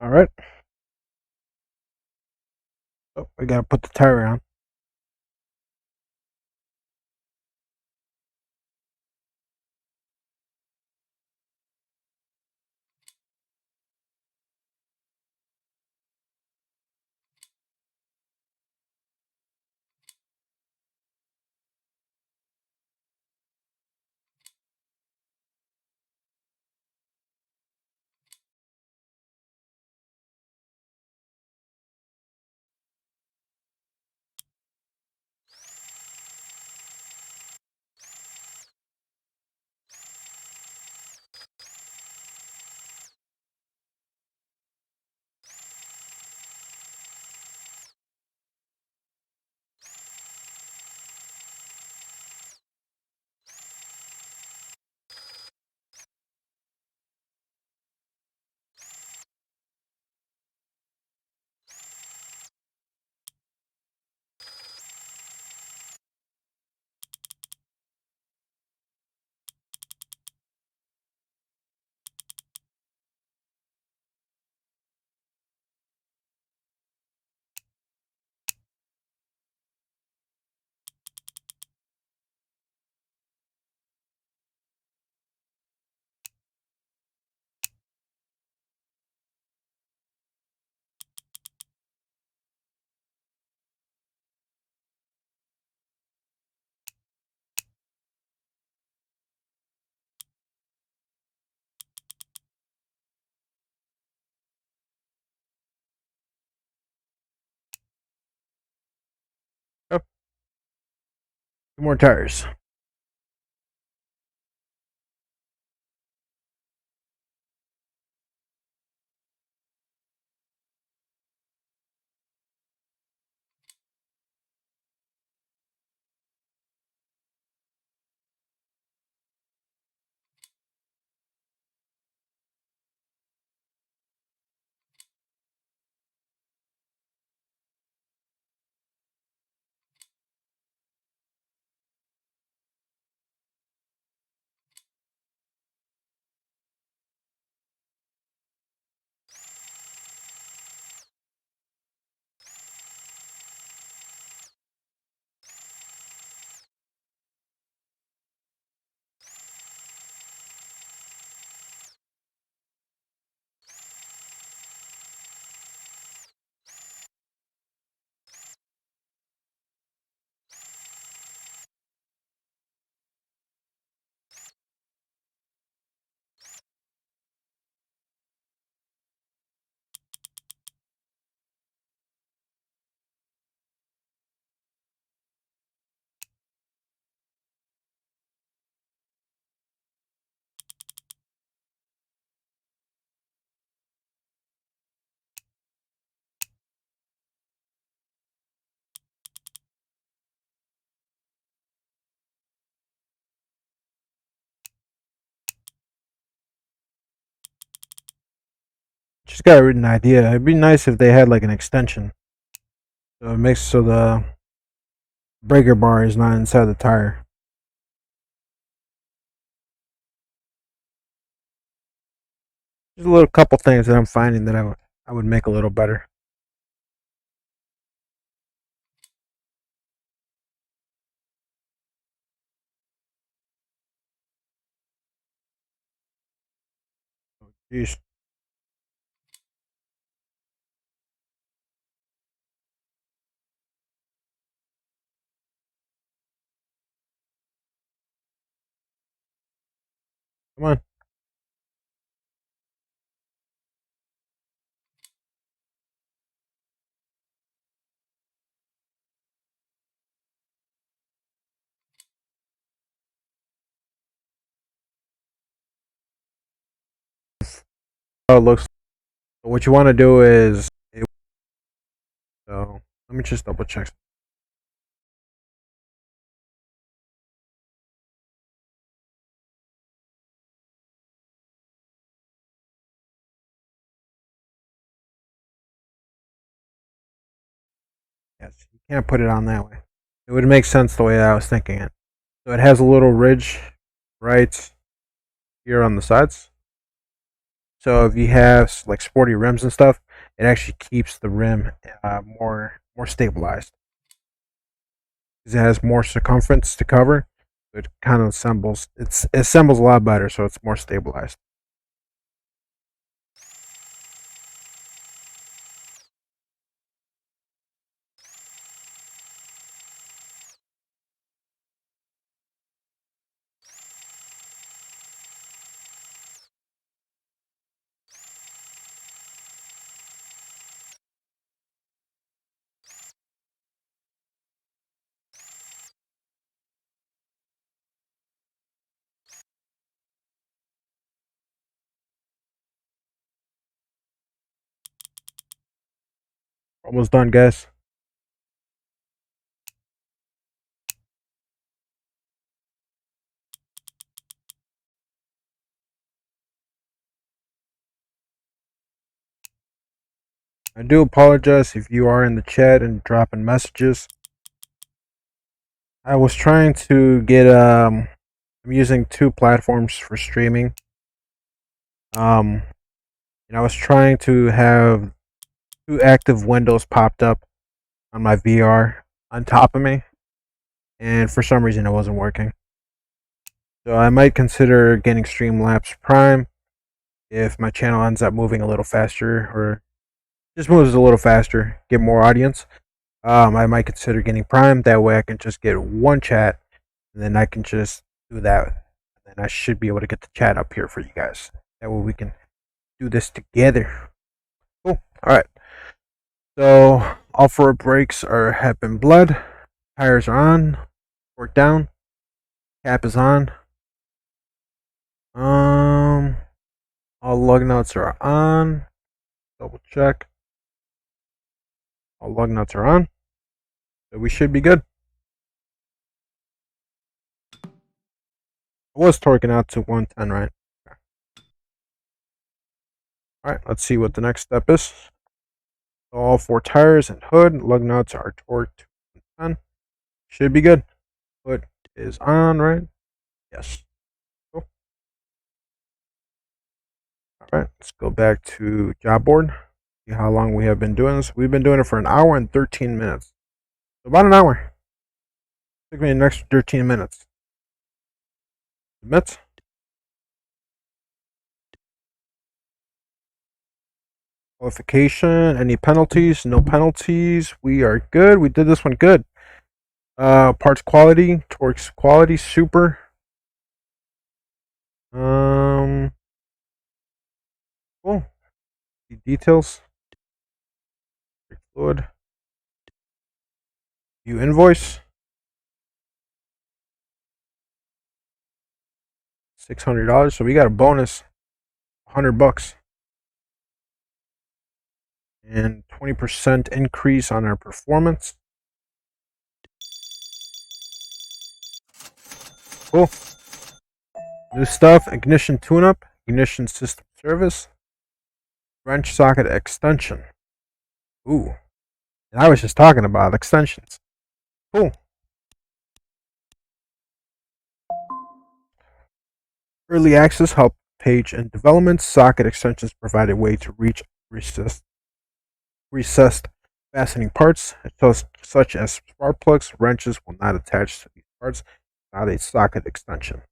All right. Oh, we got to put the tire on. Oh, two more tires. just got an idea. It'd be nice if they had like an extension. So it makes so the breaker bar is not inside the tire. There's a little couple things that I'm finding that I would make a little better. Jeez. Come on. Oh, it looks. What you want to do is. So let me just double check. Yes, you can't put it on that way. It would make sense the way I was thinking it. So it has a little ridge right here on the sides. So if you have like sporty rims and stuff, it actually keeps the rim more stabilized because it has more circumference to cover. It kind of it assembles a lot better, so it's more stabilized. Almost done, guys. I do apologize if you are in the chat and dropping messages. I was trying to get I'm using two platforms for streaming. And I was trying to have two active windows popped up on my VR on top of me, and for some reason it wasn't working. So I might consider getting Streamlabs Prime if my channel ends up moving a little faster or just moves a little faster, get more audience. I might consider getting Prime. That way I can just get one chat, and then I can just do that. And I should be able to get the chat up here for you guys. That way we can do this together. Cool. All right. So all four brakes have been bled. Tires are on. Fork down. Cap is on. All lug nuts are on. Double check. All lug nuts are on. So we should be good. I was torquing out to 110, right? Alright, let's see what the next step is. All four tires and hood, lug nuts are torqued to 110. Should be good. Hood is on, right? Yes. Cool. Alright, let's go back to job board. See how long we have been doing this. We've been doing it for an hour and 13 minutes. So about an hour. Took me an extra 13 minutes. Submit. Qualification. Any penalties? No penalties. We are good. We did this one good. Parts quality, torques quality, super. Cool. The details. Fluid. View invoice. $600. So we got a bonus, $100, and 20% increase on our performance. Cool. New stuff: ignition tune-up, ignition system service. wrench socket extension. Ooh, and I was just talking about extensions. Cool. Early access help page and development. Socket extensions provide a way to reach recessed fastening parts, such as spark plugs. Wrenches will not attach to these parts without a socket extension.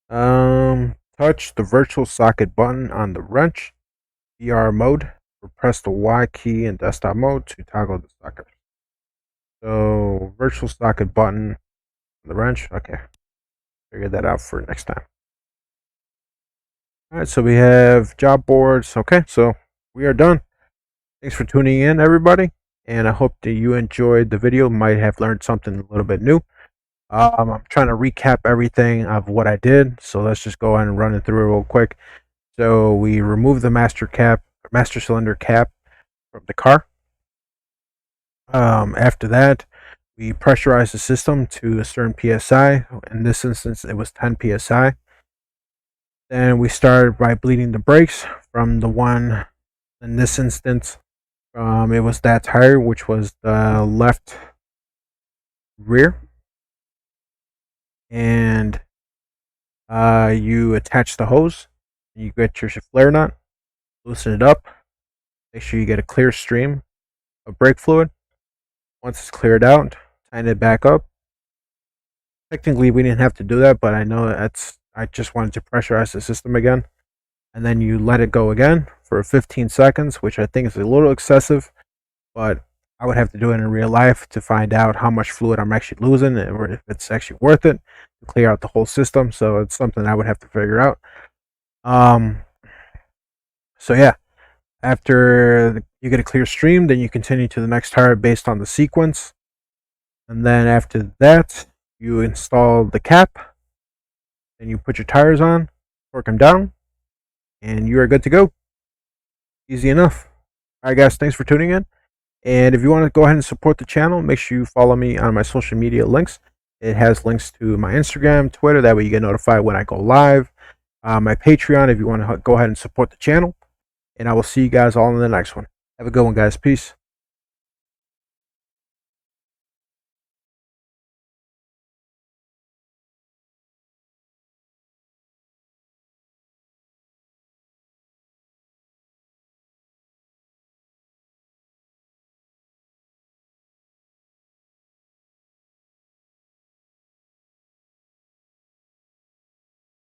Touch the virtual socket button on the wrench. VR mode, or press the Y key in desktop mode to toggle the socket. So, virtual socket button on the wrench. Okay, figure that out for next time. All right, so we have job boards. Okay, so we are done. Thanks for tuning in, everybody, and I hope that you enjoyed the video. Might have learned something a little bit new. I'm trying to recap everything of what I did, so let's just go ahead and run it through real quick. So we removed the master cylinder cap from the car. After that, we pressurized the system to a certain psi. In this instance, it was 10 psi. Then we started by bleeding the brakes from the one. In this instance, it was that tire, which was the left rear, and you attach the hose. You get your flare nut, loosen it up, make sure you get a clear stream of brake fluid. Once it's cleared out, tighten it back up. Technically, we didn't have to do that, but I know I just wanted to pressurize the system again. And then you let it go again for 15 seconds, which I think is a little excessive, but I would have to do it in real life to find out how much fluid I'm actually losing, or if it's actually worth it to clear out the whole system. So it's something I would have to figure out. So yeah, after you get a clear stream, then you continue to the next tire based on the sequence. And then after that, you install the cap, and you put your tires on, torque them down, and you are good to go. Easy enough. All right, guys, thanks for tuning in. And if you want to go ahead and support the channel, make sure you follow me on my social media links. It has links to my Instagram, Twitter. That way you get notified when I go live. My Patreon, if you want to go ahead and support the channel. And I will see you guys all in the next one. Have a good one, guys. Peace.